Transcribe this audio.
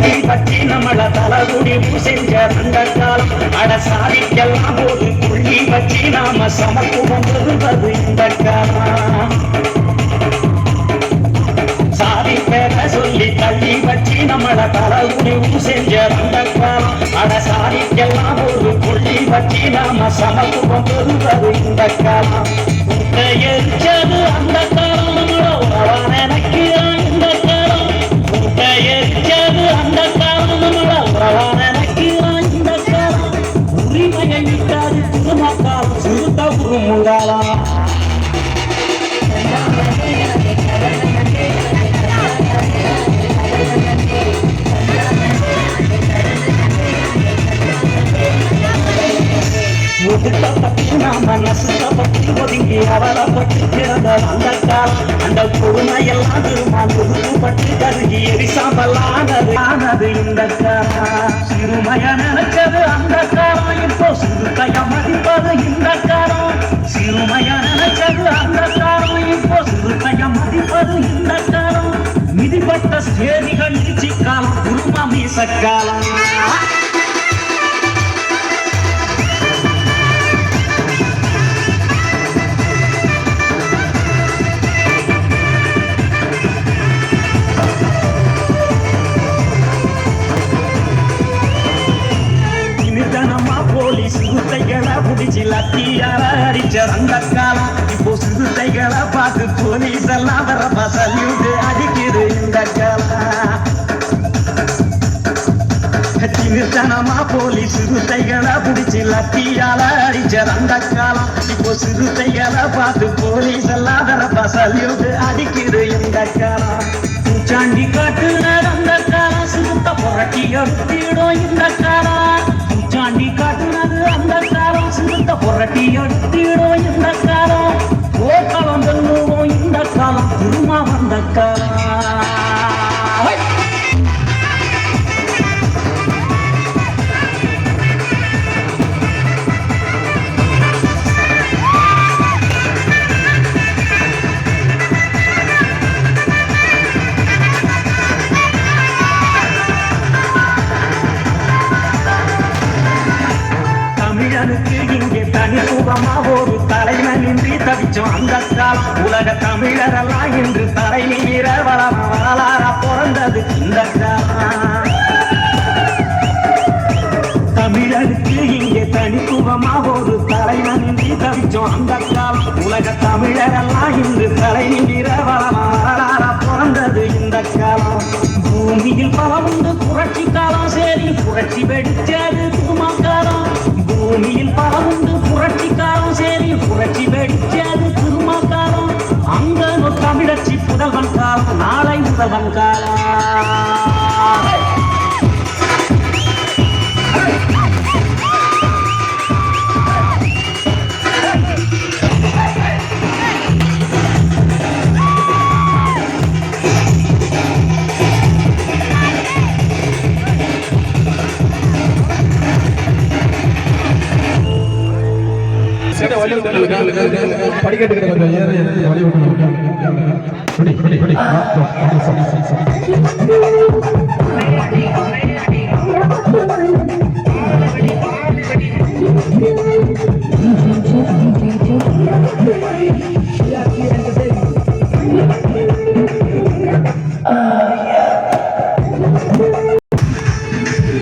புள்ளி பற்றி நம்மள தலகுடி செஞ்ச அந்த காலம் அட சாதிக்கெல்லாம் போது புள்ளி வச்சு நாம சமத்துவம் பெறுவது இந்த காலம் சாதி பேர சொல்லி தள்ளி வச்சு நம்மள தலகுடி செஞ்ச அந்த காலம் அட சாதிக்கெல்லாம் போது புள்ளி வச்சு நாம சமத்துவம் பெறுவது இந்த காலம் எரிச்சது அந்த காலம் நம்மளோட நினைக்கிறான் இந்த காலம் எரிச்சது அந்த காலம் நம்மளோட நினைக்கிறான் இந்த காலம் உரிமையை விட்டாது திருமக்கால் சுருத்த உருமுங்காலாம் மனசுப்பட்டு ஒதுங்கி அவலப்பட்டு பிறந்த அந்த காலம் அந்த கொடுமையெல்லாம் திருமான் ஒதுக்கப்பட்டு கருகி எரிசாம்பலானது ஆனது இந்த காலம் சிறுமைய நினைச்சது அந்த காலம் இப்போ சிறுத்தைய மதிப்பது இந்த காலம் சிறுமைய நினைச்சது அந்த காலம் இப்போ சிறுத்தைய மதிப்பது இந்த காலம் மிதிப்பட்ட சேதிகள் நீச்சி காலம் குருமா மீசக்காலம் சிறுத்தைகளை புடிச்சு லத்தியால அடிச்ச அந்த காலம் இப்போ சிறுத்தைகளை பார்த்து போலீஸ் எல்லாம் வர பசலிட்டு அடிக்குது இந்த காலம் நிறுத்தனமா போலீஸ் சிறுத்தைகளை புடிச்சு லத்தியால அடிச்ச அந்த காலம் இப்போ சிறுத்தைகளை பார்த்து போலீஸ் எல்லாம் வர பசலிட்டு அடிக்குது இந்த காலம் பூச்சாண்டி காட்டுன அந்த காலம் சிறுத்தை புரட்டி எடுத்திடும் இந்த காலம் பூச்சாண்டி காட்டுனது அந்த காலம் சிறுத்தை புரட்டி எடுத்திடும் இந்த காலம் போக்காலம் சொல்லுவோம் இந்த காலம் திருமா வந்த காலம் இங்கே தனித்துவமா ஒரு தலைவனின்றி தவிச்சோம் அந்த காலம் உலக தமிழரெல்லாம் இன்று தலை நீர வரலாற பிறந்தது இந்த காலம் தமிழருக்கு இங்கே தனித்துவமா ஒரு தலைவனின்றி தவிச்சோம் அந்த காலம் உலக தமிழரெல்லாம் இன்று தலை நீர வரலாற பிறந்தது இந்த காலம் பூமியில் பல உண்டு புரட்சி காலம் சரி புரட்சி வெடிச்சது திருமக்காலம் பூமியில் பல உண்டு புரட்சி காலம் சரி புரட்சி வெடிச்சது திருமக்காலம் அங்க தமிழச்சி புதல்வன் காலம் நாளை முதல்வன் காலம் படிக்கட்டுக்கிற கொஞ்சம்